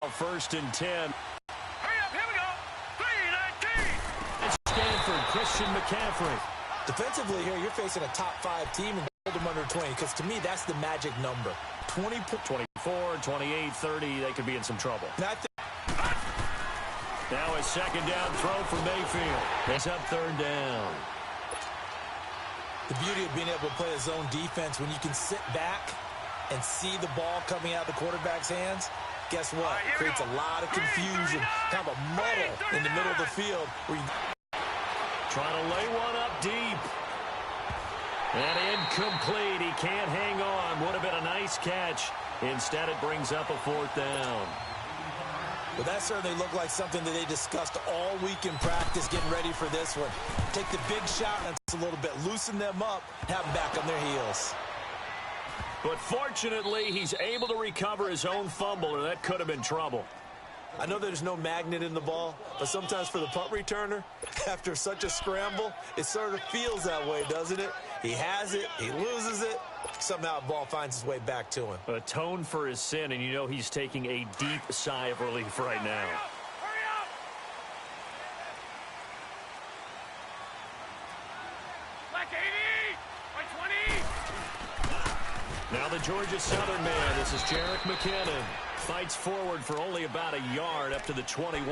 first and 10. Hurry up, here we go. 3-19. It's Stanford, Christian McCaffrey. Defensively here, you're facing a top-5 team and hold them under 20, because to me, that's the magic number. 24, 28, 30, they could be in some trouble. Now a second down throw for Mayfield. It's up third down. The beauty of being able to play a zone defense, when you can sit back and see the ball coming out of the quarterback's hands, guess what? It creates a lot of confusion, kind of a muddle in the middle of the field. Trying to lay one up deep. And incomplete. He can't hang on. Would have been a nice catch. Instead, it brings up a fourth down. Well, that certainly looked like something that they discussed all week in practice, getting ready for this one. Take the big shot and a little bit, loosen them up, have them back on their heels. But fortunately, he's able to recover his own fumble, or that could have been trouble. I know there's no magnet in the ball, but sometimes for the punt returner, after such a scramble, it sort of feels that way, doesn't it? He has it, he loses it, somehow the ball finds its way back to him. Atone for his sin, and you know he's taking a deep sigh of relief right now. Hurry up. Black 80. White 20. Now the Georgia Southern man, this is Jerick McKinnon. Fights forward for only about a yard up to the 21.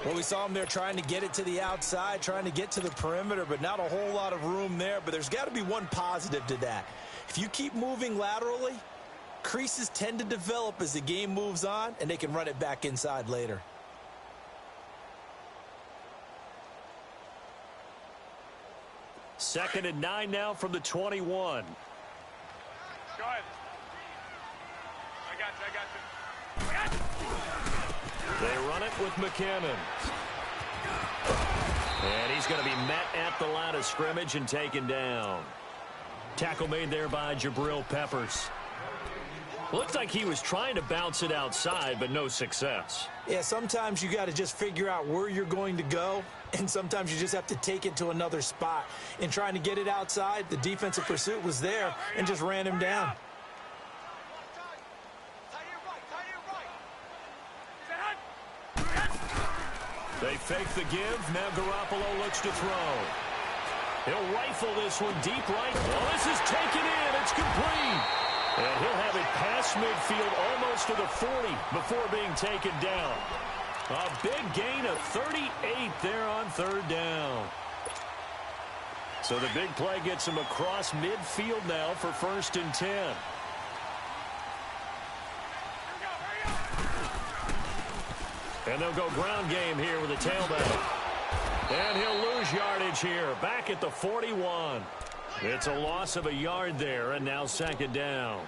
Well, we saw him there trying to get it to the outside, trying to get to the perimeter, but not a whole lot of room there. But there's got to be one positive to that. If you keep moving laterally, creases tend to develop as the game moves on, and they can run it back inside later. Second and 9 now from the 21. Go ahead. I got you. They run it with McKinnon. And he's going to be met at the line of scrimmage and taken down. Tackle made there by Jabril Peppers. Looks like he was trying to bounce it outside, but no success. Yeah, sometimes you got to just figure out where you're going to go, and sometimes you just have to take it to another spot. In trying to get it outside, the defensive pursuit was there and just ran him down. They fake the give. Now Garoppolo looks to throw. He'll rifle this one deep right. Oh, this is taken in. It's complete. And he'll have it past midfield almost to the 40 before being taken down. A big gain of 38 there on third down. So the big play gets him across midfield now for first and 10. And they'll go ground game here with a tailback. And he'll lose yardage here, back at the 41. It's a loss of a yard there, and now second down.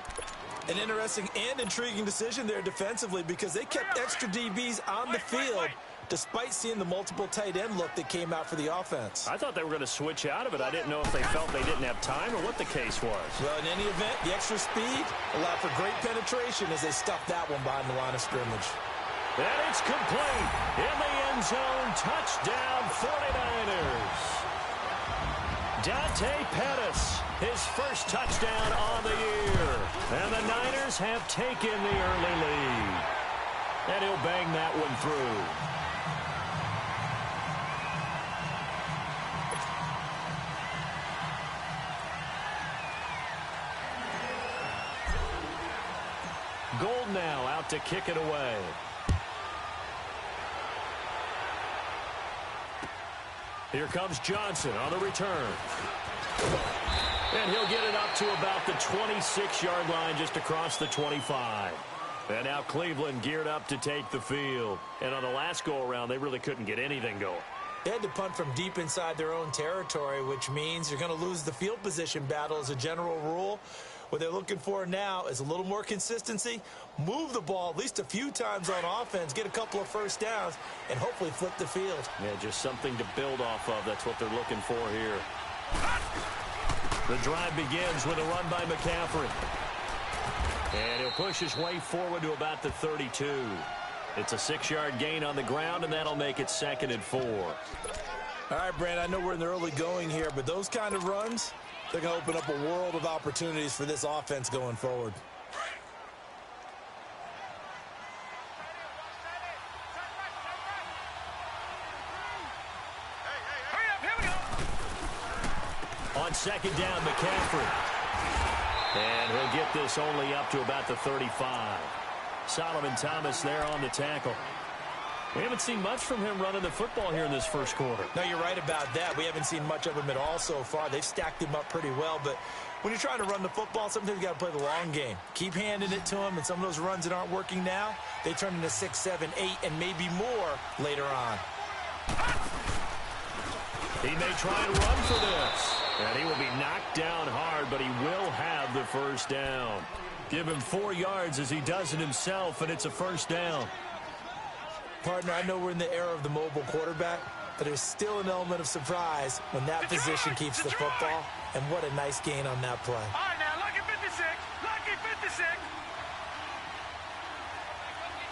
An interesting and intriguing decision there defensively, because they kept extra DBs on the field despite seeing the multiple tight end look that came out for the offense. I thought they were going to switch out of it. I didn't know if they felt they didn't have time or what the case was. Well, in any event, the extra speed allowed for great penetration as they stuffed that one behind the line of scrimmage. And it's complete. In the end zone, touchdown 49ers. Dante Pettis, his first touchdown on the year. And the Niners have taken the early lead. And he'll bang that one through. Gold now out to kick it away. Here comes Johnson on the return. And he'll get it up to about the 26-yard line, just across the 25. And now Cleveland geared up to take the field. And on the last go-around, they really couldn't get anything going. They had to punt from deep inside their own territory, which means you're going to lose the field position battle as a general rule. What they're looking for now is a little more consistency, move the ball at least a few times on offense, get a couple of first downs, and hopefully flip the field. Yeah, just something to build off of. That's what they're looking for here. The drive begins with a run by McCaffrey. And he'll push his way forward to about the 32. It's a 6-yard gain on the ground, and that'll make it second and 4. All right, Brand, I know we're in the early going here, but those kind of runs, they're going to open up a world of opportunities for this offense going forward. second down, McCaffrey. And he'll get this only up to about the 35. Solomon Thomas there on the tackle. We haven't seen much from him running the football here in this first quarter. No, you're right about that. We haven't seen much of him at all so far. They've stacked him up pretty well, but when you're trying to run the football, sometimes you got to play the long game. Keep handing it to him, and some of those runs that aren't working now, they turn into 6, 7, 8, and maybe more later on. He may try and run for this, and he will be knocked down hard, but he will have the first down. Give him 4 yards as he does it himself, and it's a first down. Partner, I know we're in the era of the mobile quarterback, but there's still an element of surprise when that position keeps the football, and what a nice gain on that play. All right, now, lucky 56. Lucky 56.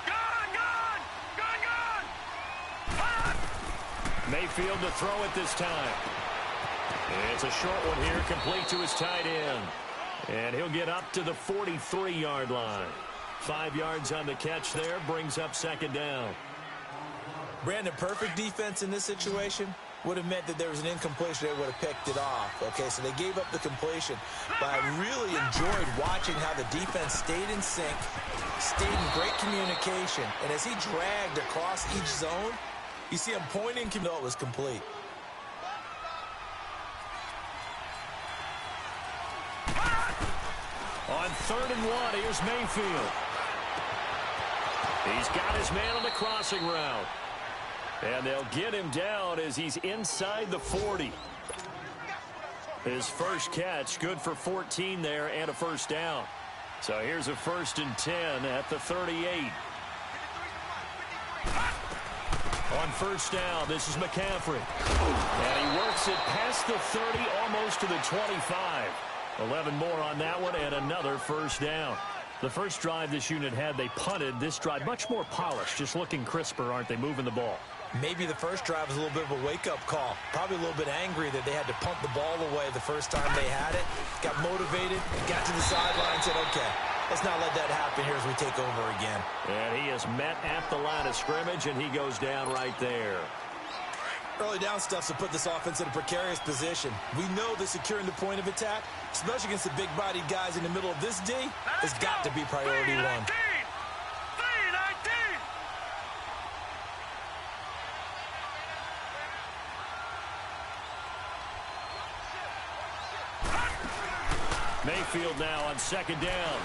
Gone. Mayfield to throw it this time. It's a short one here, complete to his tight end. And he'll get up to the 43-yard line. 5 yards on the catch there, brings up second down. Brandon, perfect defense in this situation would have meant that there was an incompletion. They would have picked it off. Okay, so they gave up the completion. But I really enjoyed watching how the defense stayed in sync, stayed in great communication. And as he dragged across each zone, you see him pointing, no, it was complete. On 3rd and 1, here's Mayfield. He's got his man on the crossing route. And they'll get him down as he's inside the 40. His first catch, good for 14 there and a first down. So here's a 1st and 10 at the 38. On first down, this is McCaffrey. And he works it past the 30, almost to the 25. 11 more on that one, and another first down. The first drive this unit had, they punted. This drive, much more polished, just looking crisper, aren't they, moving the ball? Maybe the first drive was a little bit of a wake-up call. Probably a little bit angry that they had to punt the ball away the first time they had it. Got motivated, got to the sideline, said, okay, let's not let that happen here as we take over again. And he is met at the line of scrimmage, and he goes down right there. Early down stuff to put this offense in a precarious position. We know that securing the point of attack, especially against the big-bodied guys in the middle of this D, has got to be priority one. 3-19. Mayfield now on second down.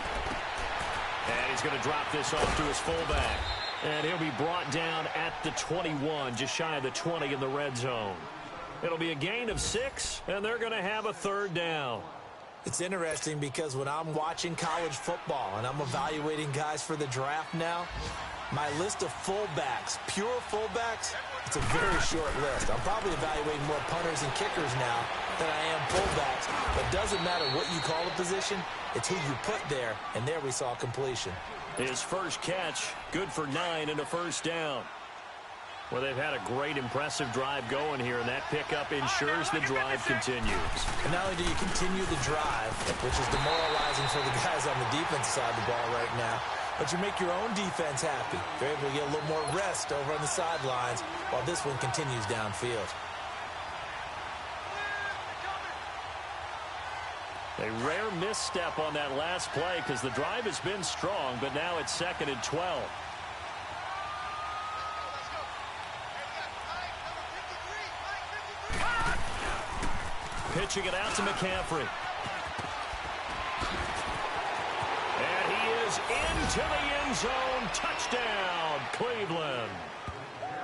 And he's going to drop this off to his fullback. And he'll be brought down at the 21, just shy of the 20 in the red zone. It'll be a gain of 6, and they're going to have a 3rd down. It's interesting because when I'm watching college football and I'm evaluating guys for the draft now, my list of fullbacks, pure fullbacks, it's a very short list. I'm probably evaluating more punters and kickers now than I am fullbacks. But it doesn't matter what you call a position, it's who you put there, and there we saw completion. His first catch, good for 9 and a first down. Well, they've had a great, impressive drive going here, and that pickup ensures the drive continues. And not only do you continue the drive, which is demoralizing for the guys on the defensive side of the ball right now, but you make your own defense happy. They're able to get a little more rest over on the sidelines while this one continues downfield. A rare misstep on that last play because the drive has been strong, but now it's 2nd and 12. Pitching it out to McCaffrey. And he is into the end zone. Touchdown, Cleveland.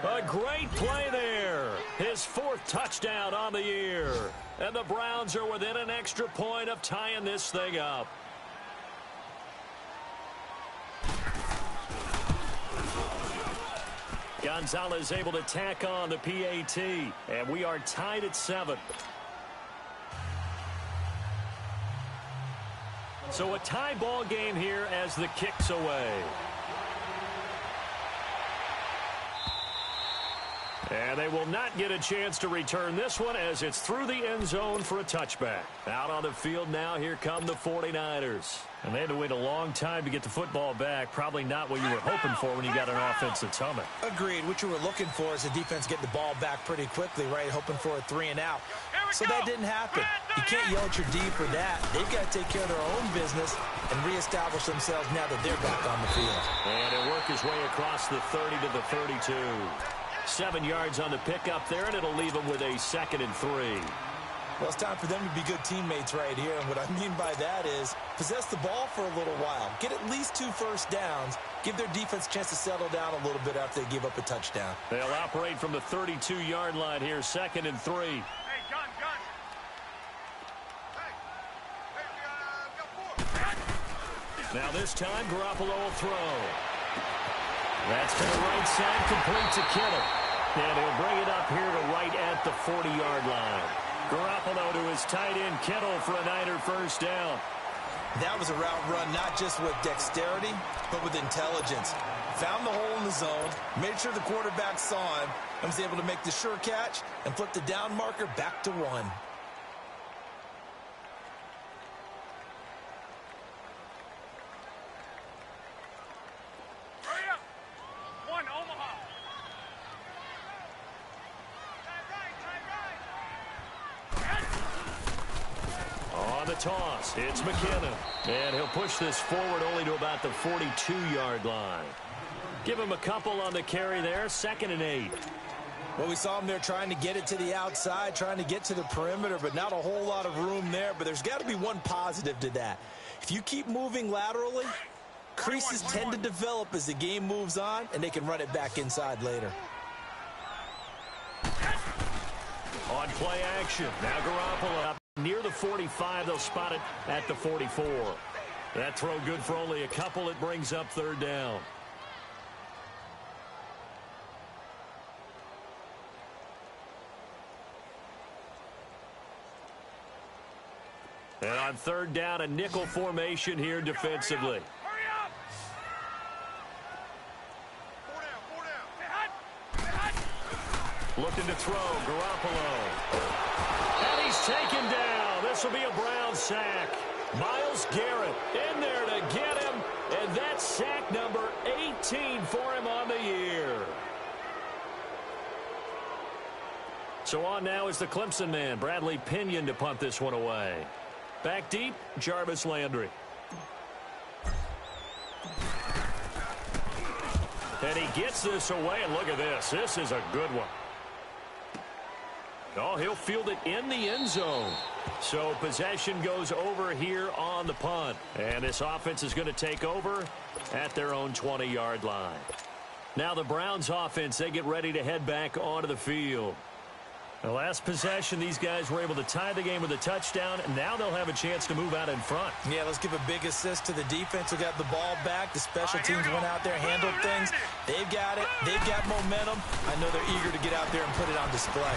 A great play there. His 4th touchdown on the year. And the Browns are within an extra point of tying this thing up. Gonzalez able to tack on the PAT. And we are tied at 7. So a tie ball game here as the kick's away. And they will not get a chance to return this one as it's through the end zone for a touchback. Out on the field now, here come the 49ers. And they had to wait a long time to get the football back. Probably not what you were hoping for when you got an offense that's humming. Agreed. What you were looking for is the defense getting the ball back pretty quickly, right? Hoping for a 3-and-out. So that didn't happen. You can't yell at your D for that. They've got to take care of their own business and reestablish themselves now that they're back on the field. And he'll work his way across the 30 to the 32. 7 yards on the pickup there, and it'll leave them with a 2nd and 3. Well, it's time for them to be good teammates right here. And what I mean by that is possess the ball for a little while. Get at least 2 first downs. Give their defense a chance to settle down a little bit after they give up a touchdown. They'll operate from the 32-yard line here, 2nd and 3. Hey, gun. Hey, Now this time, Garoppolo will throw. That's to the right side, complete to Kittle. And he'll bring it up here to right at the 40-yard line. Garoppolo to his tight end, Kittle, for a Niner first down. That was a route run not just with dexterity, but with intelligence. Found the hole in the zone, made sure the quarterback saw him, and was able to make the sure catch and flip the down marker back to 1. hurry up. 1, Omaha. On the toss, it's McKinnon. And he'll push this forward only to about the 42-yard line. Give him a couple on the carry there, 2nd and 8. Well, we saw him there trying to get it to the outside, trying to get to the perimeter, but not a whole lot of room there. But there's got to be one positive to that. If you keep moving laterally, creases tend to develop as the game moves on, and they can run it back inside later. On play action, now Garoppolo up near the 45. They'll spot it at the 44. That throw good for only a couple. It brings up 3rd down. And on 3rd down, a nickel formation here defensively. Hurry up. 4 down. Hey, hot. Looking to throw, Garoppolo. And he's taken down. This will be a Brown sack. Myles Garrett in there to get him. And that's sack number 18 for him on the year. So on now is the Clemson man, Bradley Pinion, to punt this one away. Back deep, Jarvis Landry. And he gets this away, and look at this. This is a good one. Oh, he'll field it in the end zone. So possession goes over here on the punt. And this offense is going to take over at their own 20-yard line. Now the Browns offense, they get ready to head back onto the field. The last possession, these guys were able to tie the game with a touchdown, and now they'll have a chance to move out in front. Yeah, let's give a big assist to the defense who got the ball back. The special teams went out there, handled things. They've got it. They've got momentum. I know they're eager to get out there and put it on display.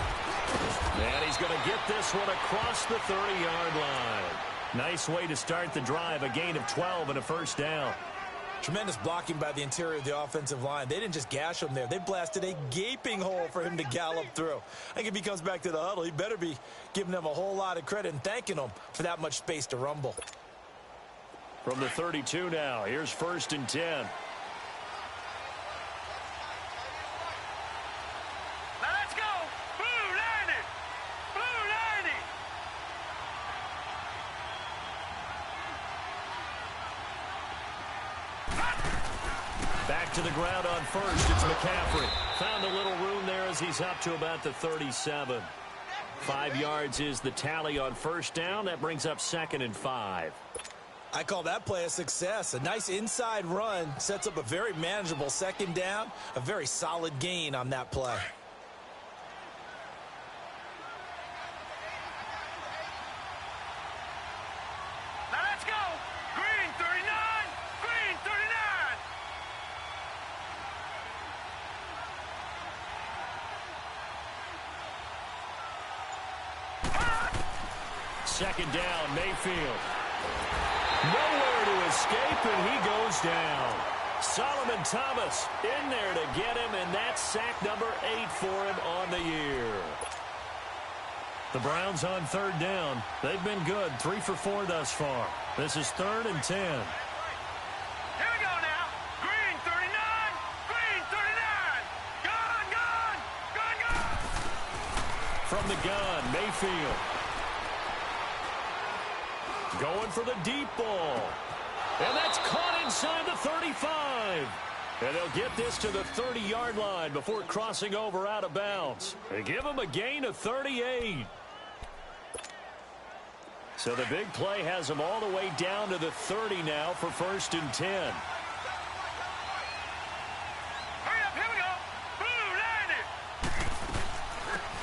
And he's going to get this one across the 30-yard line. Nice way to start the drive, a gain of 12 and a first down. Tremendous blocking by the interior of the offensive line. They didn't just gash him there. They blasted a gaping hole for him to gallop through. I think if he comes back to the huddle, he better be giving them a whole lot of credit and thanking them for that much space to rumble. From the 32 now, here's 1st and 10. Now let's go. Blue 90. Blue 90. Back to the ground on 1st. It's McCaffrey. Found a little room there as he's up to about the 37. 5 yards is the tally on 1st down. That brings up 2nd and 5. I call that play a success. A nice inside run sets up a very manageable 2nd down. A very solid gain on that play. Now let's go. Green 39. Green 39. 2nd down, Mayfield. Nowhere to escape, and he goes down. Solomon Thomas in there to get him, and that's sack number 8 for him on the year. The Browns on third down. They've been good, 3 for 4 thus far. This is 3rd and 10. Here we go now. Green 39. Green 39. Gun. From the gun, Mayfield. Going for the deep ball. And that's caught inside the 35. And they'll get this to the 30-yard line before crossing over out of bounds. They give them a gain of 38. So the big play has them all the way down to the 30 now for 1st and 10. Hurry up, here we go. Blue,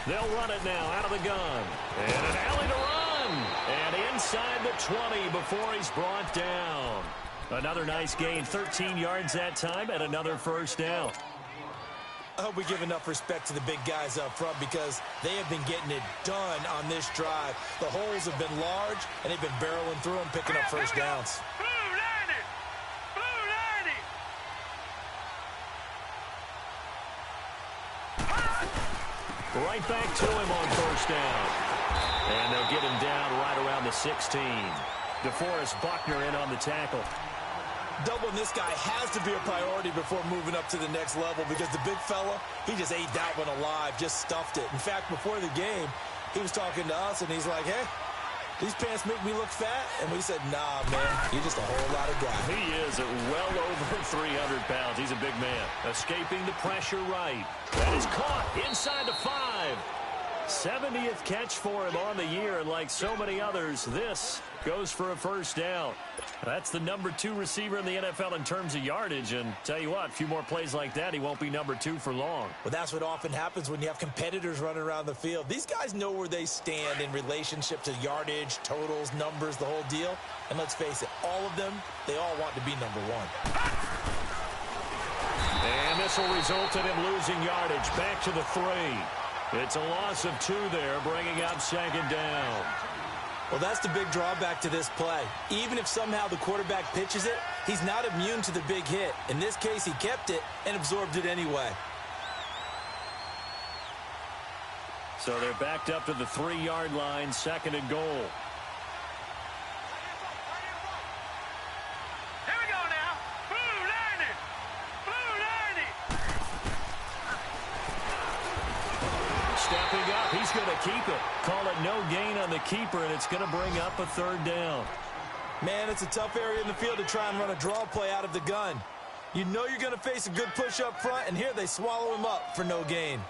90. They'll run it now out of the gun. And an alley to run. And inside the 20 before he's brought down. Another nice gain, 13 yards that time, and another 1st down. I hope we give enough respect to the big guys up front because they have been getting it done on this drive. The holes have been large, and they've been barreling through them, picking up 1st downs. Blue, 90. Blue, 90. Right back to him on 1st down. And they'll get him down right around the 16. DeForest Buckner in on the tackle. Doubling this guy has to be a priority before moving up to the next level because the big fella, he just ate that one alive, just stuffed it. In fact, before the game, he was talking to us, and he's like, hey, these pants make me look fat? And we said, nah, man, you're just a whole lot of guy. He is at well over 300 pounds. He's a big man. Escaping the pressure right. That is caught inside the 5. 70th catch for him on the year, and like so many others, this goes for a 1st down. That's the number 2 receiver in the NFL in terms of yardage, and tell you what, a few more plays like that, he won't be number 2 for long. Well, that's what often happens when you have competitors running around the field. These guys know where they stand in relationship to yardage, totals, numbers, the whole deal. And let's face it, all of them, they all want to be number 1. And this will result in him losing yardage back to the 3. It's a loss of 2 there, bringing up 2nd down. Well, that's the big drawback to this play. Even if somehow the quarterback pitches it, he's not immune to the big hit. In this case, he kept it and absorbed it anyway. So they're backed up to the 3-yard line, 2nd and goal. Here we go now. Blue, 90. Blue, 90. Stepping up, he's going to keep it. Call it no gain on the keeper, and it's going to bring up a 3rd down. Man, it's a tough area in the field to try and run a draw play out of the gun. You know you're going to face a good push up front, and here they swallow him up for no gain.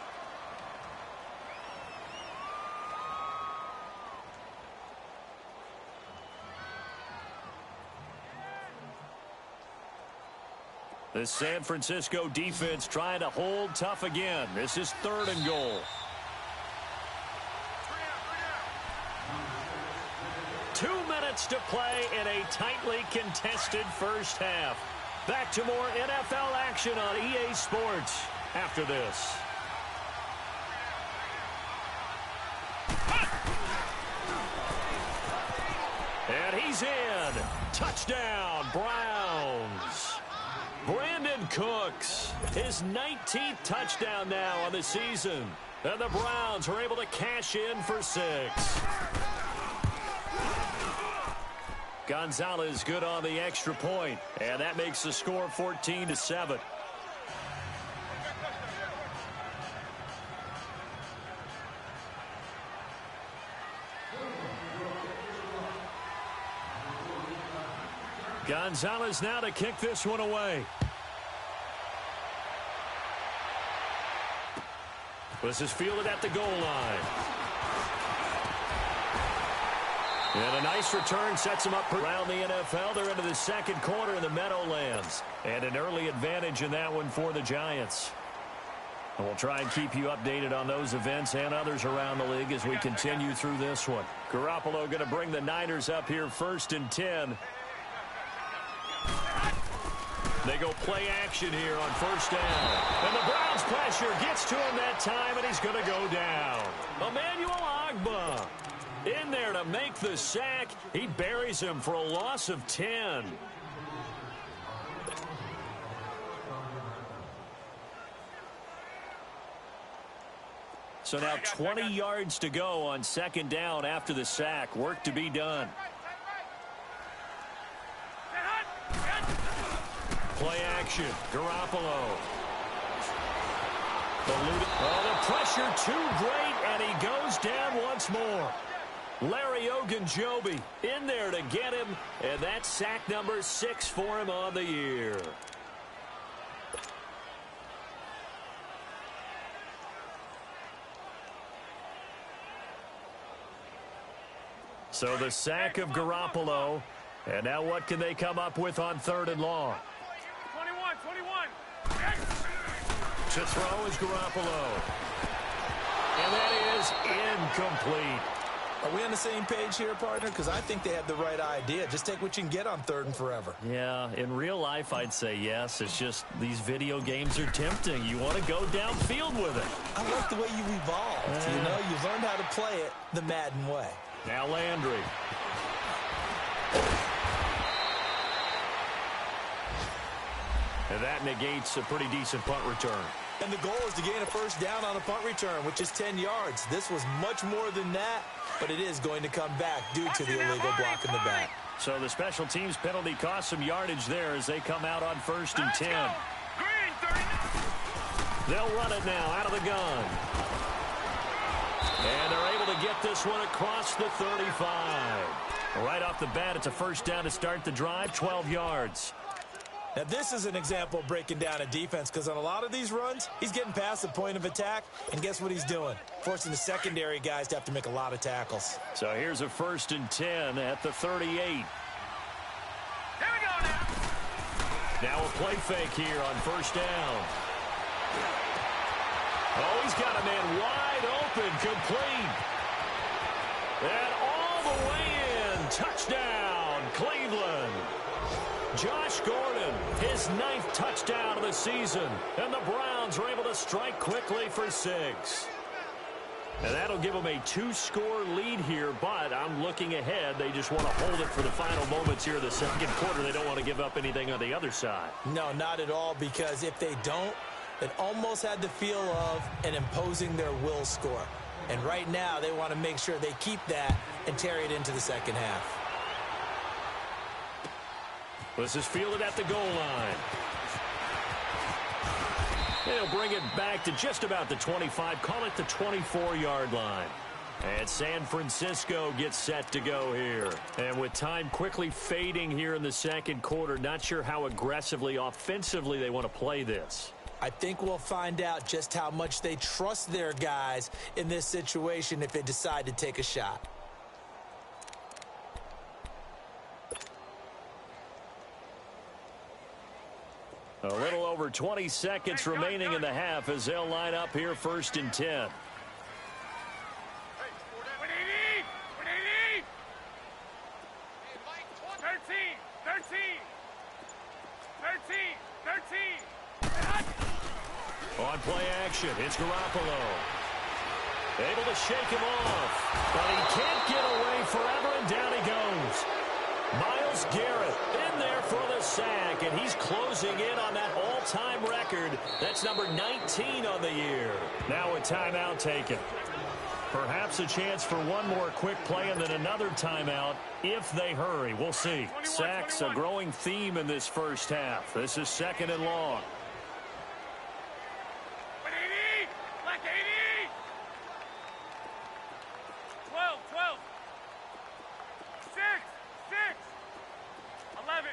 The San Francisco defense trying to hold tough again. This is 3rd and goal. 2 minutes to play in a tightly contested 1st half. Back to more NFL action on EA Sports after this. And he's in. Touchdown, Browns. Brandon Cooks, his 19th touchdown now on the season. And the Browns are able to cash in for 6. Gonzalez good on the extra point, and that makes the score 14-7. Gonzalez now to kick this one away. This is fielded at the goal line. And a nice return sets them up around the NFL. They're into the 2nd quarter in the Meadowlands. And an early advantage in that one for the Giants. And we'll try and keep you updated on those events and others around the league as we continue through this one. Garoppolo going to bring the Niners up here 1st and 10. They go play action here on 1st down. And the Browns pressure gets to him that time, and he's going to go down. Emmanuel Ogbah in there to make the sack. He buries him for a loss of 10. So now 20 yards to go on second down after the sack. Work to be done. Play action. Garoppolo. The pressure too great, and he goes down once more. Larry Ogunjobi in there to get him, and that's sack number 6 for him on the year. So the sack of Garoppolo, and now what can they come up with on 3rd and long? 21. To throw is Garoppolo. And that is incomplete. Are we on the same page here, partner? Because I think they had the right idea. Just take what you can get on 3rd and forever. Yeah, in real life, I'd say yes. It's just these video games are tempting. You want to go downfield with it. I like the way you evolved. You know, you've learned how to play it the Madden way. Now Landry. And that negates a pretty decent punt return. And the goal is to gain a first down on a punt return, which is 10 yards. This was much more than that, but it is going to come back due to the illegal block in the back. So the special teams penalty cost some yardage there as they come out on 1st and 10. They'll run it now out of the gun. And they're able to get this one across the 35. Right off the bat, it's a first down to start the drive, 12 yards. Now, this is an example of breaking down a defense, because on a lot of these runs, he's getting past the point of attack, and guess what he's doing? Forcing the secondary guys to have to make a lot of tackles. So here's a 1st and 10 at the 38. Here we go now. Now a play fake here on 1st down. Oh, he's got a man wide open, complete. And all the way in, touchdown, Cleveland. Josh Gordon, his 9th touchdown of the season. And the Browns are able to strike quickly for 6. And that'll give them a 2-score lead here, but I'm looking ahead. They just want to hold it for the final moments here of the second quarter. They don't want to give up anything on the other side. No, not at all, because if they don't, it almost had the feel of an imposing their will score. And right now, they want to make sure they keep that and carry it into the second half. This is fielded at the goal line. They'll bring it back to just about the 25. Call it the 24-yard line. And San Francisco gets set to go here. And with time quickly fading here in the second quarter, not sure how aggressively, offensively they want to play this. I think we'll find out just how much they trust their guys in this situation if they decide to take a shot. A little over 20 seconds remaining in the half as they'll line up here 1st and 10. What do you need? 13. On play action, it's Garoppolo. Able to shake him off, but he can't get away forever, and down he goes. Myles Garrett in there for the sack, and he's closing in on that all-time record. That's number 19 on the year. Now a timeout taken. Perhaps a chance for one more quick play and then another timeout if they hurry. We'll see. Sacks, a growing theme in this first half. This is 2nd and long. What do you need? Like 80. 12. 6. 11.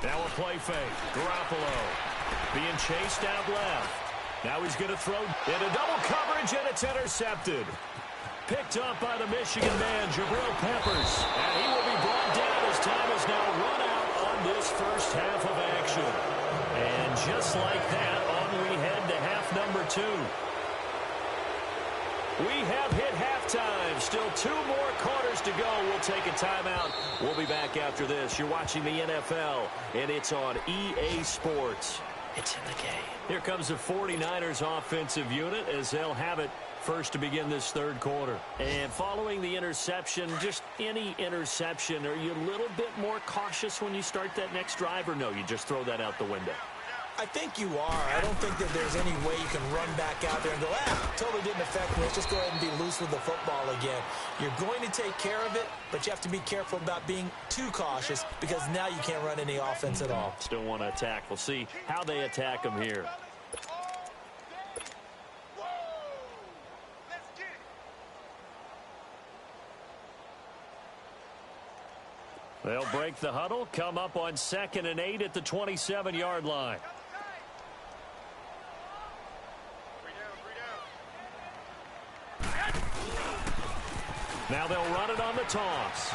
Now a play fake. Garoppolo being chased out left. Now he's going to throw into double coverage, and it's intercepted. Picked up by the Michigan man, Jabril Peppers. And he will be brought down as time has now run out on this first half of action. And just like that, on we head to half number 2. We have hit halftime. Still 2 more quarters to go. We'll take a timeout. We'll be back after this. You're watching the NFL, and it's on EA Sports. It's in the game. Here comes the 49ers offensive unit as they'll have it first to begin this third quarter. And following the interception, just any interception, are you a little bit more cautious when you start that next drive, or no, you just throw that out the window? I think you are. I don't think that there's any way you can run back out there and go, totally didn't affect me. Let's just go ahead and be loose with the football again. You're going to take care of it, but you have to be careful about being too cautious because now you can't run any offense at all. Still want to attack. We'll see how they attack him here. They'll break the huddle, come up on 2nd and 8 at the 27-yard line. Now they'll run it on the toss.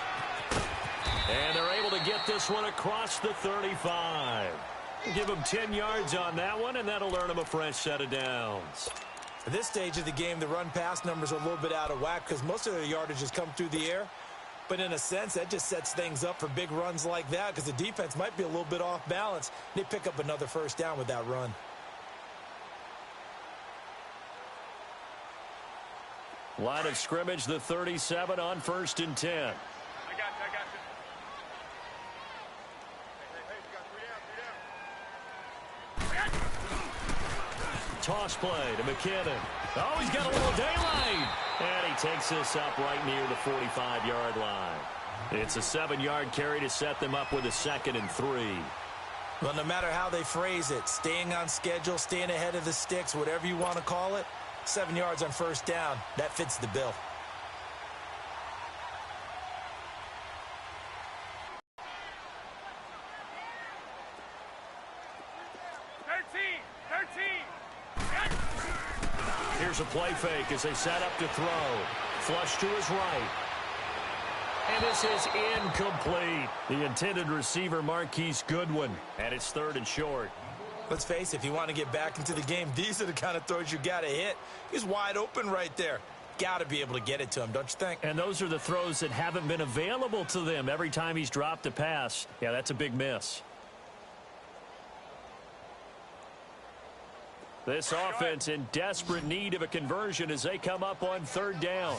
And they're able to get this one across the 35. Give them 10 yards on that one, and that'll earn them a fresh set of downs. At this stage of the game, the run-pass numbers are a little bit out of whack because most of their yardage has come through the air. But in a sense, that just sets things up for big runs like that because the defense might be a little bit off balance. They pick up another first down with that run. Line of scrimmage, the 37 on 1st and 10. I got you. Hey, you got 3 down. Toss play to McKinnon. Oh, he's got a little daylight. And he takes this up right near the 45-yard line. It's a 7-yard carry to set them up with a 2nd and 3. Well, no matter how they phrase it, staying on schedule, staying ahead of the sticks, whatever you want to call it, 7 yards on first down, that fits the bill. Here's a play fake as they set up to throw. Flush to his right. And this is incomplete. The intended receiver, Marquise Goodwin. And it's 3rd and short. Let's face it, if you want to get back into the game, these are the kind of throws you got to hit. He's wide open right there. Got to be able to get it to him, don't you think? And those are the throws that haven't been available to them every time he's dropped a pass. Yeah, that's a big miss. This offense in desperate need of a conversion as they come up on 3rd down.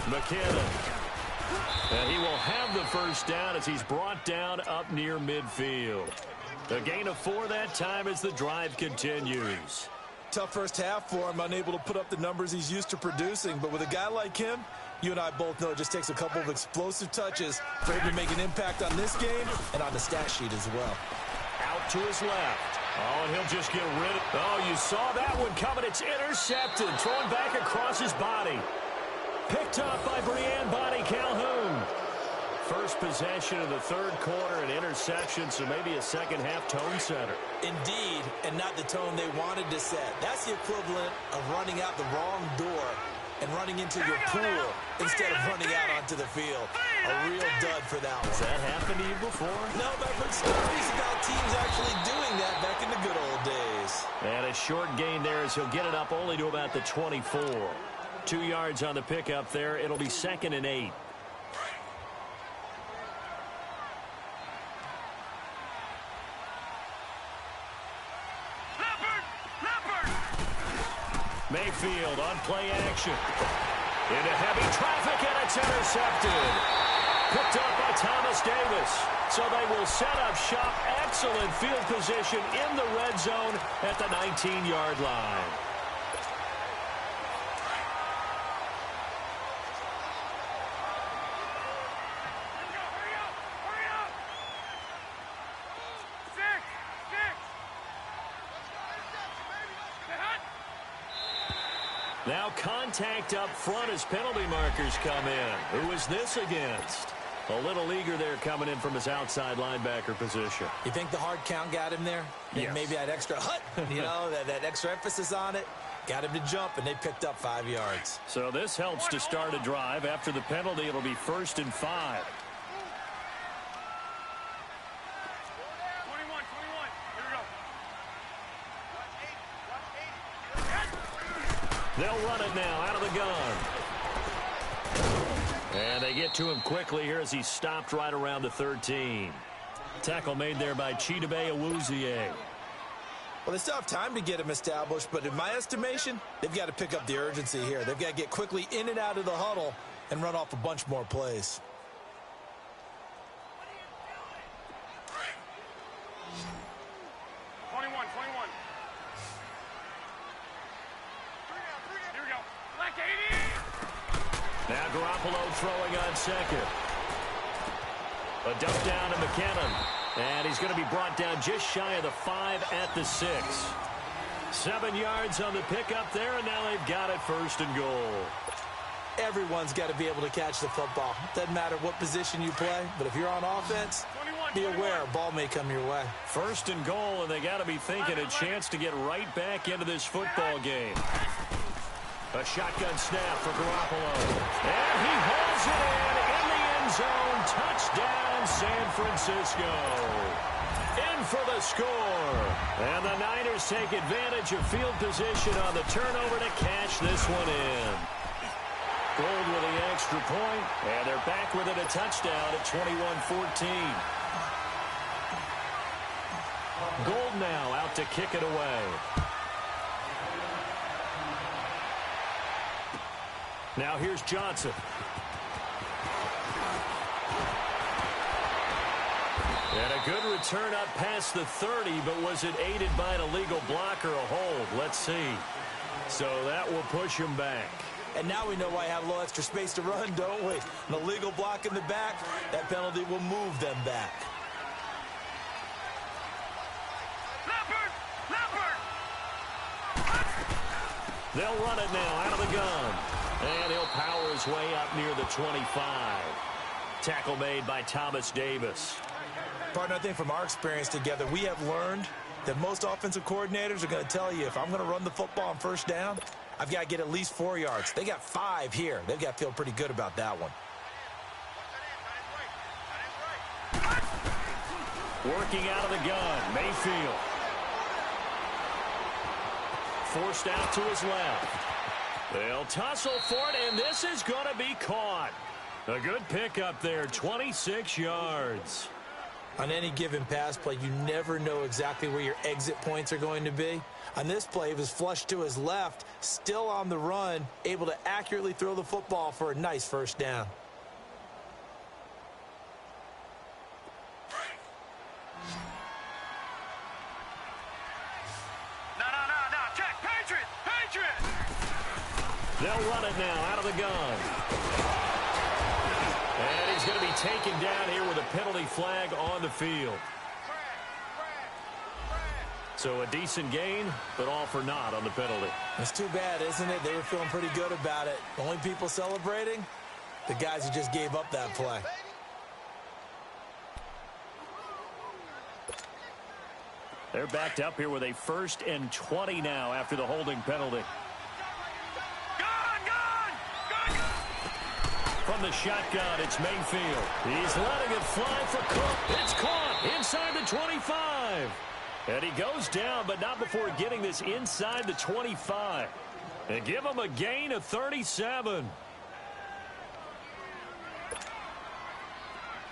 McKinnon. And he will have the first down as he's brought down up near midfield. A gain of 4 that time as the drive continues. Tough first half for him, unable to put up the numbers he's used to producing. But with a guy like him, you and I both know it just takes a couple of explosive touches for him to make an impact on this game and on the stat sheet as well. Out to his left. Oh, and he'll just get rid of it. Oh, you saw that one coming. It's intercepted. Thrown back across his body. Picked up by Breanne Bonnie Calhoun. First possession of the 3rd quarter, an interception, so maybe a second-half tone setter. Indeed, and not the tone they wanted to set. That's the equivalent of running out the wrong door and running into your pool instead of running out onto the field. A real dud for that one. Has that happened to you before? No, but I've heard stories about teams actually doing that back in the good old days. And a short gain there as he'll get it up only to about the 24. 2 yards on the pickup there. It'll be 2nd and 8. Mayfield on play action. Into heavy traffic, and it's intercepted. Picked up by Thomas Davis. So they will set up shop. Excellent field position in the red zone at the 19-yard line. Now contact up front as penalty markers come in. Who is this against? A little eager there coming in from his outside linebacker position. You think the hard count got him there? Yes. Maybe that extra that extra emphasis on it got him to jump, and they picked up 5 yards. So this helps to start a drive. After the penalty, it'll be 1st and 5. 21. Here we go. They'll run it now out of the gun. And they get to him quickly here as he's stopped right around the 13. Tackle made there by Chidobe Awuzie. Well, they still have time to get him established, but in my estimation, they've got to pick up the urgency here. They've got to get quickly in and out of the huddle and run off a bunch more plays. Garoppolo throwing on second. A dump down to McKinnon. And he's going to be brought down just shy of the 5 at the 6. 7 yards on the pickup there, and now they've got it 1st and goal. Everyone's got to be able to catch the football. Doesn't matter what position you play, but if you're on offense, be aware a ball may come your way. 1st and goal, and they got to be thinking a chance to get right back into this football game. A shotgun snap for Garoppolo. And he hauls it in the end zone. Touchdown, San Francisco. In for the score. And the Niners take advantage of field position on the turnover to cash this one in. Gold with the extra point, and they're back within a touchdown at 21-14. Gold now out to kick it away. Now here's Johnson. And a good return up past the 30, but was it aided by an illegal block or a hold? Let's see. So that will push him back. And now we know why I have a little extra space to run, don't we? An illegal block in the back, that penalty will move them back. They'll run it now out of the gun. And he'll power his way up near the 25. Tackle made by Thomas Davis. Partner, I think from our experience together, we have learned that most offensive coordinators are going to tell you, if I'm going to run the football on 1st down, I've got to get at least 4 yards. They got 5 here. They've got to feel pretty good about that one. Working out of the gun, Mayfield. Forced out to his left. They'll tussle for it, and this is going to be caught. A good pickup there, 26 yards. On any given pass play, you never know exactly where your exit points are going to be. On this play, it was flushed to his left, still on the run, able to accurately throw the football for a nice 1st down. No, check, Patriot! They'll run it now out of the gun. And he's going to be taken down here with a penalty flag on the field. So a decent gain, but all for naught on the penalty. It's too bad, isn't it? They were feeling pretty good about it. The only people celebrating, the guys who just gave up that play. They're backed up here with a 1st and 20 now after the holding penalty. From the shotgun, it's Mayfield. He's letting it fly for Cook. It's caught inside the 25. And he goes down, but not before getting this inside the 25. And give him a gain of 37.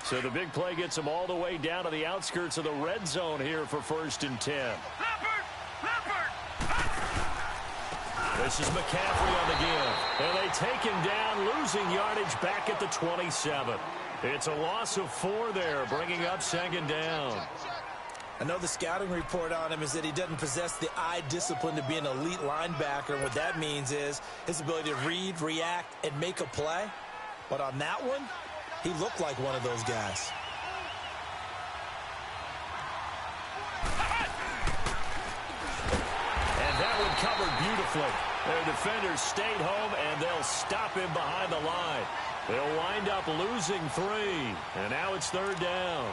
So the big play gets him all the way down to the outskirts of the red zone here for 1st and 10. This is McCaffrey on the give. And they take him down, losing yardage back at the 27. It's a loss of 4 there, bringing up 2nd down. I know the scouting report on him is that he doesn't possess the eye discipline to be an elite linebacker. And what that means is his ability to read, react, and make a play. But on that one, he looked like one of those guys. And that one covered beautifully. Their defenders stayed home, and they'll stop him behind the line. They'll wind up losing 3. And now it's 3rd down.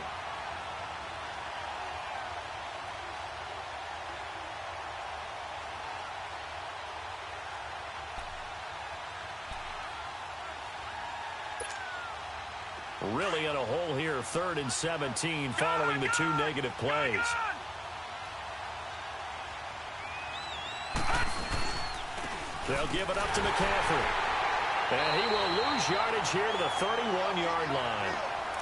Really in a hole here, 3rd and 17 following the 2 negative plays. They'll give it up to McCaffrey. And he will lose yardage here to the 31-yard line.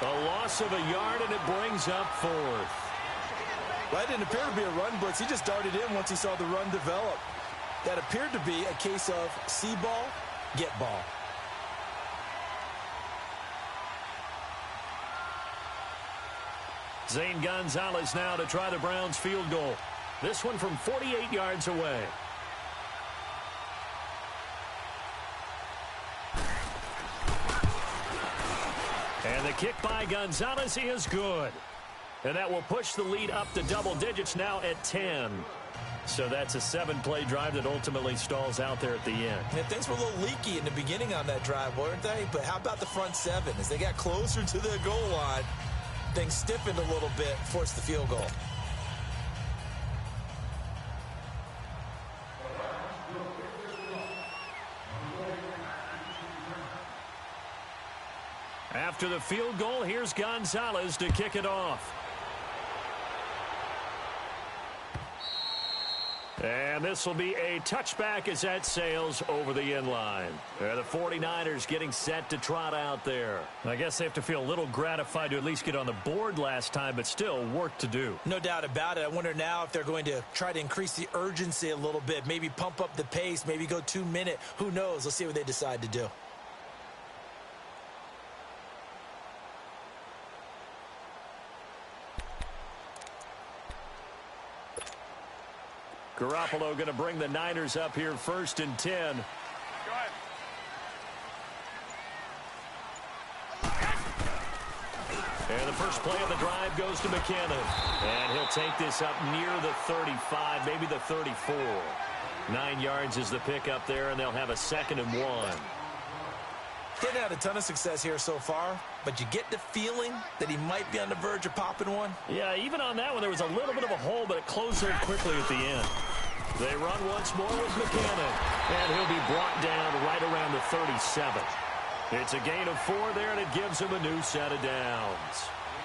A loss of a yard, and it brings up 4th. Well, that didn't appear to be a run blitz. He just darted in once he saw the run develop. That appeared to be a case of see ball, get ball. Zane Gonzalez now to try the Browns field goal. This one from 48 yards away. kick by Gonzalez is good. And that will push the lead up to double digits now at 10. So that's a 7-play drive that ultimately stalls out there at the end. Yeah, things were a little leaky in the beginning on that drive, weren't they? But how about the front 7? As they got closer to the goal line, things stiffened a little bit, forced the field goal. After the field goal, here's Gonzalez to kick it off. And this will be a touchback as that sails over the end line. The 49ers getting set to trot out there. I guess they have to feel a little gratified to at least get on the board last time, but still work to do. No doubt about it. I wonder now if they're going to try to increase the urgency a little bit, maybe pump up the pace, maybe go 2-minute. Who knows? Let's see what they decide to do. Garoppolo going to bring the Niners up here 1st and 10. Go ahead. And the first play of the drive goes to McKinnon. And he'll take this up near the 35, maybe the 34. 9 yards is the pickup there, and they'll have a 2nd and 1. Didn't have a ton of success here so far, but you get the feeling that he might be on the verge of popping one. Yeah, even on that one, there was a little bit of a hole, but it closed there quickly at the end. They run once more with McKinnon, and he'll be brought down right around the 37. It's a gain of 4 there, and it gives him a new set of downs.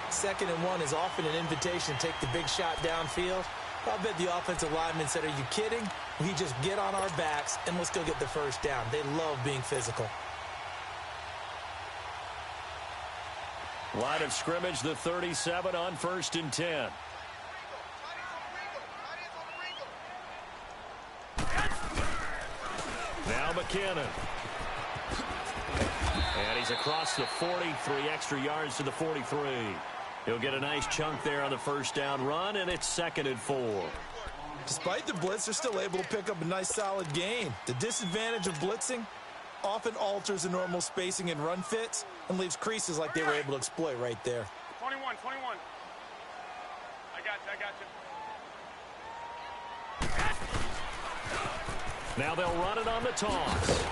2nd and 1 is often an invitation to take the big shot downfield. I bet the offensive lineman said, are you kidding? We just get on our backs, and let's go get the first down. They love being physical. Line of scrimmage, the 37 on 1st and 10. Now McKinnon. And he's across the 40, 3 extra yards to the 43. He'll get a nice chunk there on the first down run, and it's 2nd and 4. Despite the blitz, they're still able to pick up a nice solid gain. The disadvantage of blitzing often alters the normal spacing and run fits and leaves creases like they were able to exploit right there. 21. I got you. Now they'll run it on the toss.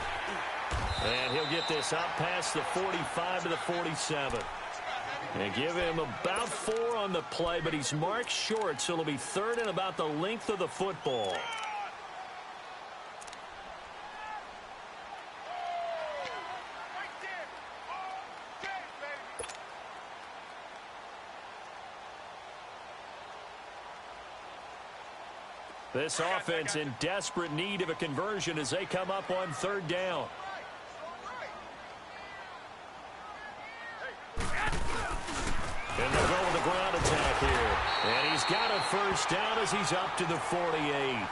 And he'll get this up past the 45 to the 47. And give him about 4 on the play, but he's marked short, so it'll be 3rd and about the length of the football. This offense in desperate need of a conversion as they come up on 3rd down. And they'll go with the ground attack here. And he's got a first down as he's up to the 48.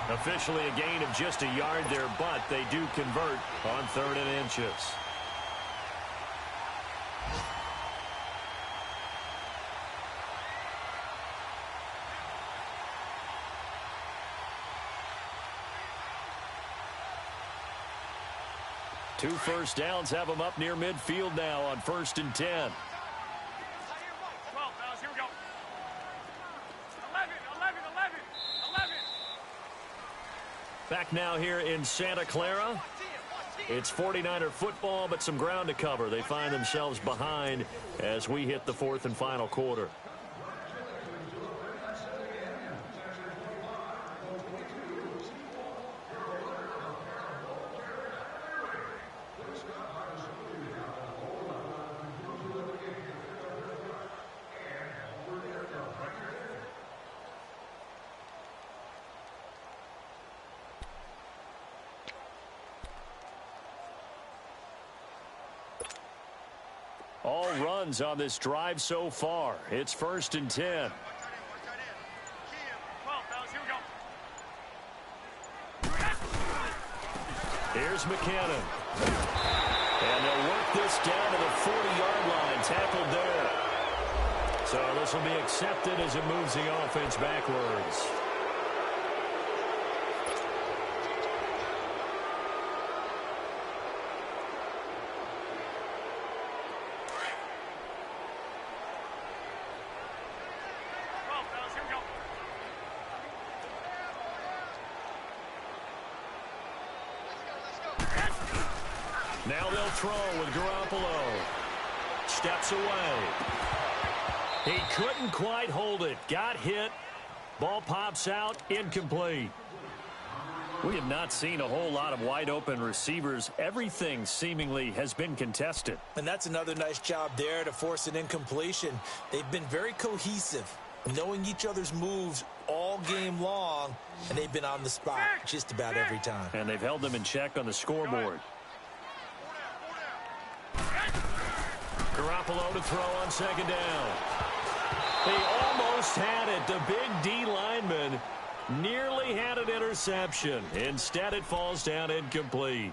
Officially a gain of just a yard there, but they do convert on 3rd and inches. Two first downs have them up near midfield now on 1st and 10. 12, fellas, here we go. 11. Back now here in Santa Clara. It's 49er football, but some ground to cover. They find themselves behind as we hit the 4th and final quarter. All runs on this drive so far. It's 1st and 10. 12, fellas, here we go. Here's McKinnon. And they'll work this down to the 40-yard line, tackled there. So this will be accepted as it moves the offense backwards. Now they'll throw with Garoppolo. Steps away. He couldn't quite hold it. Got hit. Ball pops out. Incomplete. We have not seen a whole lot of wide-open receivers. Everything seemingly has been contested. And that's another nice job there to force an incompletion. They've been very cohesive, knowing each other's moves all game long, and they've been on the spot just about every time. And they've held them in check on the scoreboard. Garoppolo to throw on second down. He almost had it. The big D lineman nearly had an interception. Instead, it falls down incomplete.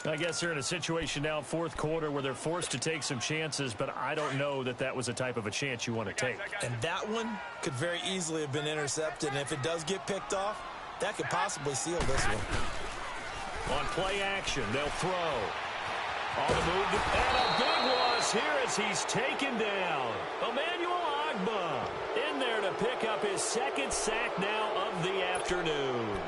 I guess they're in a situation now, fourth quarter, where they're forced to take some chances, but I don't know that that was the type of a chance you want to take. And that one could very easily have been intercepted, and if it does get picked off, that could possibly seal this one. On play action, they'll throw. On the move, and a big loss here as he's taken down. Emmanuel Ogbah in there to pick up his second sack now of the afternoon.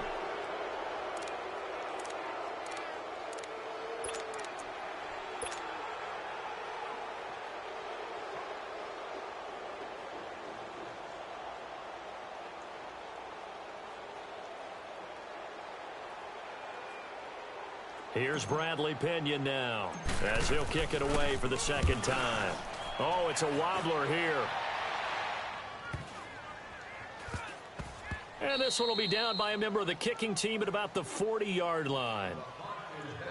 Here's Bradley Pinion now as he'll kick it away for the second time. Oh, it's a wobbler here. And this one will be down by a member of the kicking team at about the 40-yard line.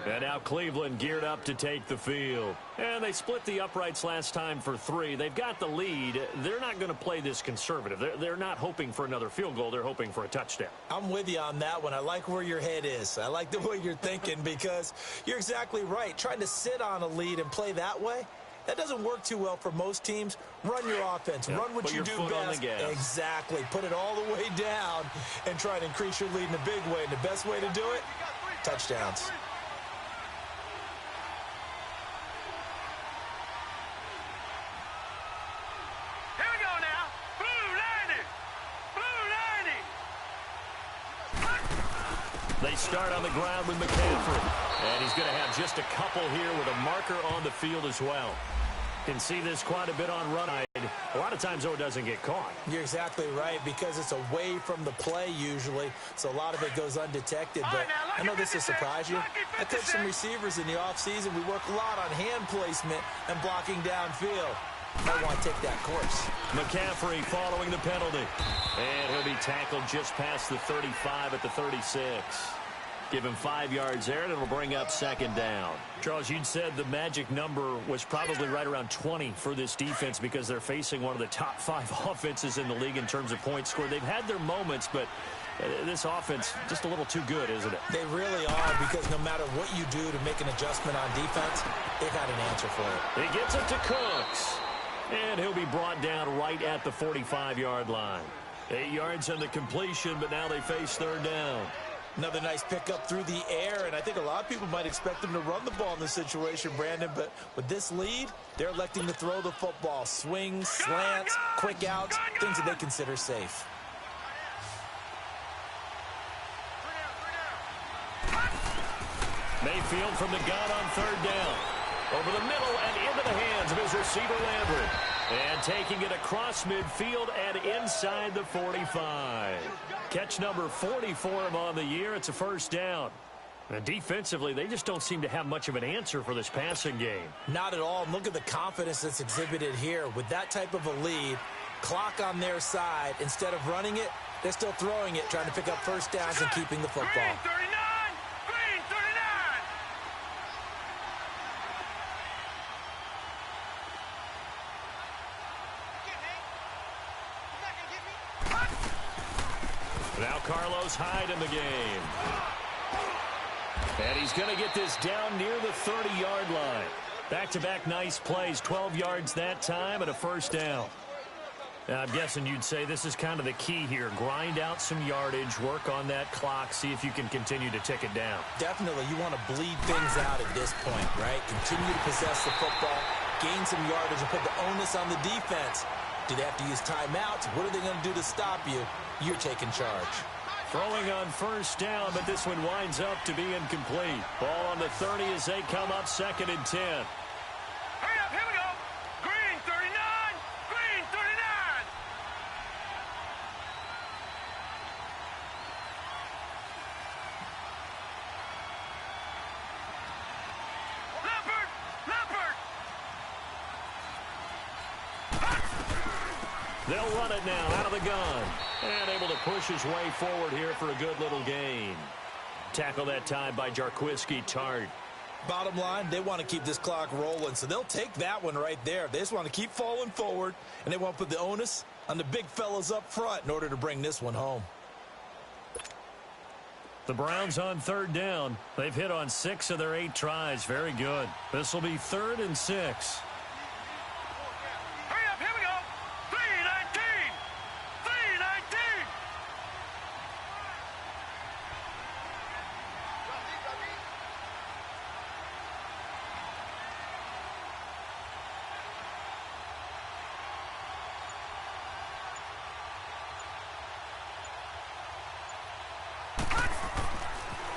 And now Cleveland geared up to take the field. And they split the uprights last time for 3. They've got the lead. They're not going to play this conservative. They're not hoping for another field goal. They're hoping for a touchdown. I'm with you on that one. I like where your head is. I like the way you're thinking because you're exactly right. Trying to sit on a lead and play that way, that doesn't work too well for most teams. Run your offense. Run what you do best. Exactly. Put it all the way down and try to increase your lead in a big way. And the best way to do it, touchdowns. They start on the ground with McCaffrey. And he's going to have just a couple here with a marker on the field as well. Can see this quite a bit on run. A lot of times, though, it doesn't get caught. You're exactly right because it's away from the play usually, so a lot of it goes undetected. But I know this will surprise you. I coach some receivers in the offseason. We work a lot on hand placement and blocking downfield. I want to take that course. McCaffrey following the penalty. And he'll be tackled just past the 35 at the 36. Give him 5 yards there, and it'll bring up second down. Charles, you'd said the magic number was probably right around 20 for this defense because they're facing one of the top 5 offenses in the league in terms of points scored. They've had their moments, but this offense just a little too good, isn't it? They really are because no matter what you do to make an adjustment on defense, they've got an answer for it. He gets it to Cooks. And he'll be brought down right at the 45-yard line. 8 yards on the completion, but now they face third down. Another nice pickup through the air, and I think a lot of people might expect them to run the ball in this situation, Brandon, but with this lead, they're electing to throw the football. Swings, slants, quick outs, things that they consider safe. Mayfield from the gun on third down. Over the middle and into the hands of his receiver, Landry. And taking it across midfield and inside the 45. Catch number 40 for him on the year. It's a first down. And defensively, they just don't seem to have much of an answer for this passing game. Not at all. And look at the confidence that's exhibited here. With that type of a lead, clock on their side, instead of running it, they're still throwing it, trying to pick up first downs and keeping the football. Now Carlos Hyde in the game. And he's going to get this down near the 30-yard line. Back-to-back nice plays, 12 yards that time and a first down. Now, I'm guessing you'd say this is kind of the key here. Grind out some yardage, work on that clock, see if you can continue to tick it down. Definitely. You want to bleed things out at this point, right? Continue to possess the football, gain some yardage, and put the onus on the defense. Do they have to use timeouts? What are they going to do to stop you? You're taking charge. Throwing on first down, but this one winds up to be incomplete. Ball on the 30 as they come up 2nd and 10. Hurry up, here we go. Green 39, green 39. Leopard, leopard. They'll run it now out of the gun. And able to push his way forward here for a good little gain. Tackle that time by Jarquiski Tart. Bottom line, they want to keep this clock rolling, so they'll take that one right there. They just want to keep falling forward, and they want to put the onus on the big fellas up front in order to bring this one home. The Browns on 3rd down. They've hit on 6 of their 8 tries. Very good. This will be 3rd and 6. Hurry up, here we go. 319, 319.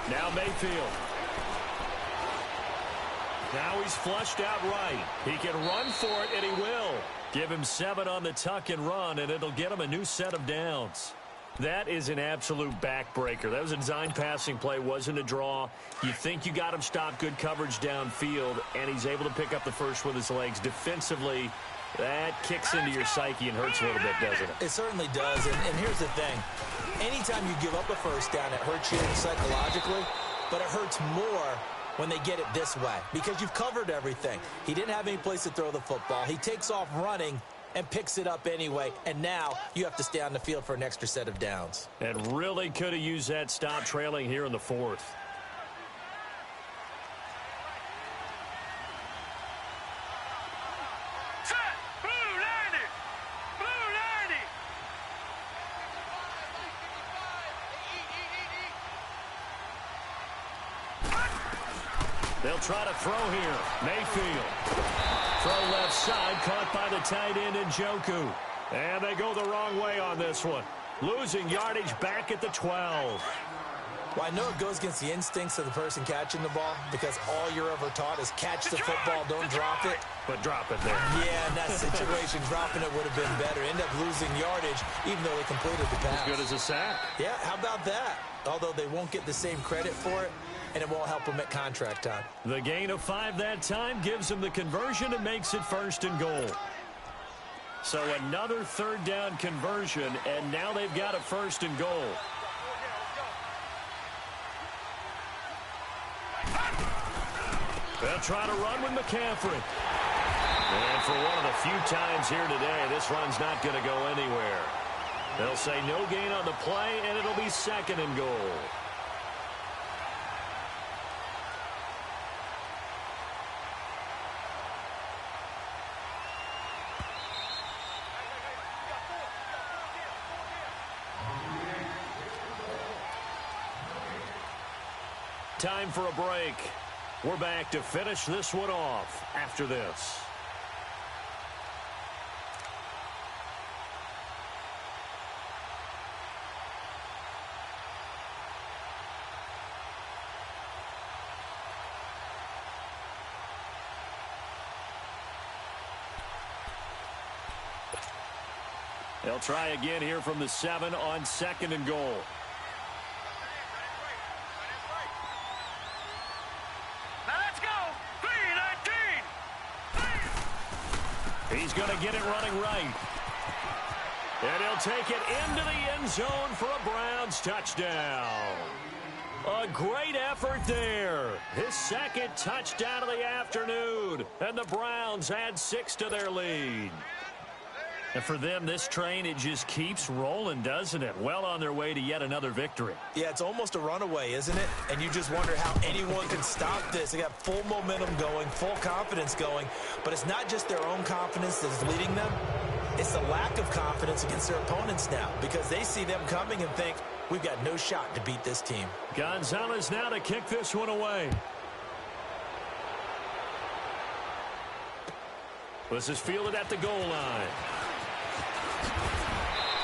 Now Mayfield. Now he's flushed out right. He can run for it, and he will. Give him 7 on the tuck and run, and it'll get him a new set of downs. That is an absolute backbreaker. That was a design passing play, wasn't a draw. You think you got him stopped, good coverage downfield, and he's able to pick up the first with his legs. Defensively, that kicks into your psyche and hurts a little bit, doesn't it? It certainly does, and here's the thing. Anytime you give up a first down, it hurts you psychologically, but it hurts more when they get it this way because you've covered everything. He didn't have any place to throw the football. He takes off running and picks it up anyway, and now you have to stay on the field for an extra set of downs. And really could have used that stop trailing here in the 4th. Set, blue 90, blue 90. They'll try to throw here. Mayfield. Throw left side, caught by the tight end Njoku. And they go the wrong way on this one. Losing yardage back at the 12. Well, I know it goes against the instincts of the person catching the ball because all you're ever taught is catch the football, don't drop it. But drop it there. Yeah, in that situation, dropping it would have been better. End up losing yardage, even though they completed the pass. As good as a sack. Yeah, how about that? Although they won't get the same credit for it, and it won't help them at contract time. The gain of 5 that time gives them the conversion and makes it 1st and goal. So another 3rd down conversion, and now they've got a 1st and goal. They'll try to run with McCaffrey. And for one of the few times here today, this run's not going to go anywhere. They'll say no gain on the play, and it'll be 2nd and goal. Time for a break. We're back to finish this one off after this. They'll try again here from the 7 on 2nd and goal. He's going to get it running right. And he'll take it into the end zone for a Browns touchdown. A great effort there. His 2nd touchdown of the afternoon. And the Browns add 6 to their lead. And for them, this train, it just keeps rolling, doesn't it? Well on their way to yet another victory. Yeah, it's almost a runaway, isn't it? And you just wonder how anyone can stop this. They got full momentum going, full confidence going. But it's not just their own confidence that's leading them. It's the lack of confidence against their opponents now because they see them coming and think, we've got no shot to beat this team. Gonzalez now to kick this one away. This is fielded at the goal line.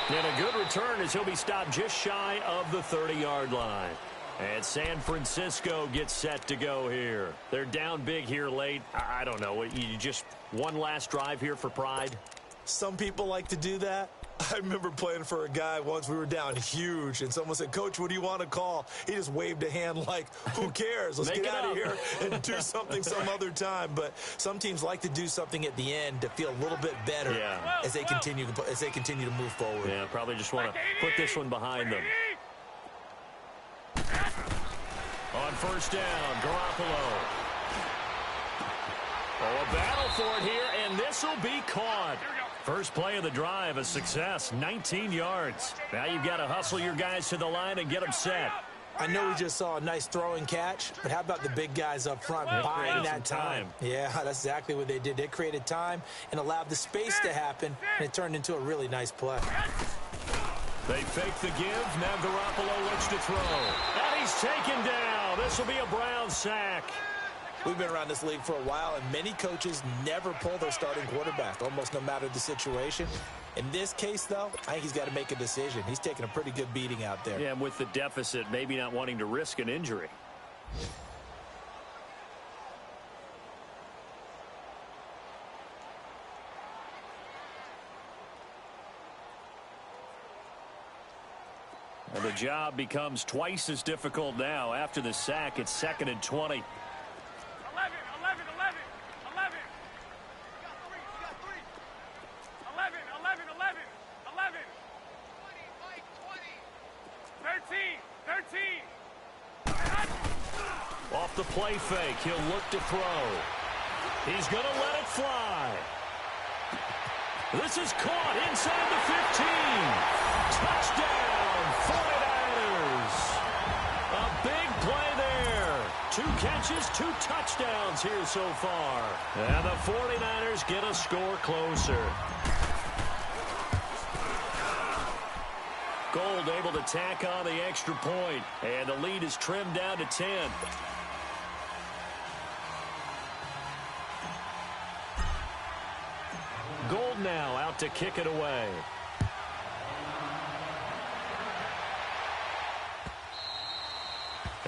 And a good return as he'll be stopped just shy of the 30-yard line. And San Francisco gets set to go here. They're down big here late. I don't know. You just one last drive here for pride? Some people like to do that. I remember playing for a guy once. We were down huge, and someone said, "Coach, what do you want to call?" He just waved a hand like, who cares? Let's get out of here and do something some other time. But some teams like to do something at the end to feel a little bit better as they continue to move forward. Yeah, probably just want to put this one behind them. On first down, Garoppolo. Oh, a battle for it here, and this will be caught. First play of the drive, a success, 19 yards. Now you've got to hustle your guys to the line and get them set. I know we just saw a nice throwing catch, but how about the big guys up front buying that time? Yeah, that's exactly what they did. They created time and allowed the space to happen, and it turned into a really nice play. They fake the give. Now Garoppolo looks to throw. And he's taken down. This will be a Brown sack. We've been around this league for a while, and many coaches never pull their starting quarterback, almost no matter the situation. In this case, though, I think he's got to make a decision. He's taking a pretty good beating out there. Yeah, and with the deficit, maybe not wanting to risk an injury. And the job becomes twice as difficult now. After the sack, it's 2nd and 20. 11, 11, 11, 11. 11, 11, 11, 11. 13, 13. Off the play fake, he'll look to throw. He's going to let it fly. This is caught inside the 15. Touchdown, 49ers. A big play there. 2 catches, 2 touchdowns here so far. And the 49ers get a score closer. Gold able to tack on the extra point. And the lead is trimmed down to 10. Gold now out to kick it away.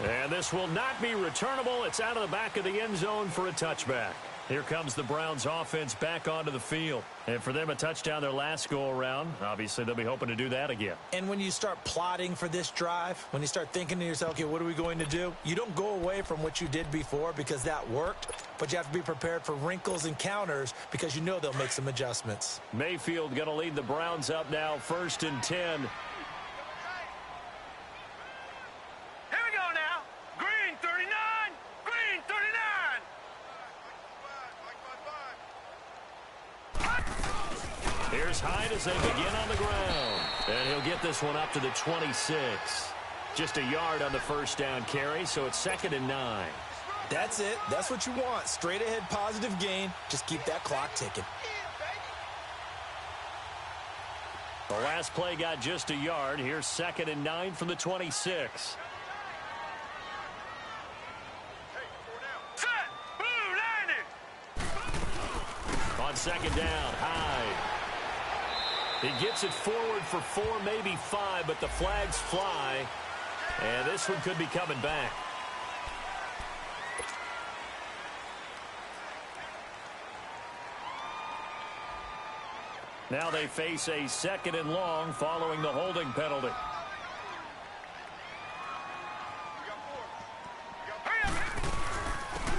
And this will not be returnable. It's out of the back of the end zone for a touchback. Here comes the Browns offense back onto the field. And for them, a touchdown their last go-around. Obviously, they'll be hoping to do that again. And when you start plotting for this drive, when you start thinking to yourself, okay, what are we going to do? You don't go away from what you did before because that worked, but you have to be prepared for wrinkles and counters because you know they'll make some adjustments. Mayfield going to lead the Browns up now, 1st and 10. Here's Hyde as they begin on the ground. And he'll get this one up to the 26. Just a yard on the first down carry, so it's 2nd and 9. That's it. That's what you want. Straight ahead positive gain. Just keep that clock ticking. The last play got just a yard. Here's 2nd and 9 from the 26. On 2nd down, Hyde. He gets it forward for 4, maybe 5, but the flags fly. And this one could be coming back. Now they face a 2nd and long following the holding penalty.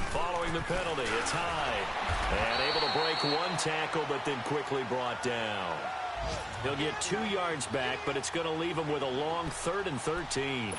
Following the penalty, it's Hyde. And able to break 1 tackle, but then quickly brought down. He'll get 2 yards back, but it's going to leave him with a long 3rd and 13.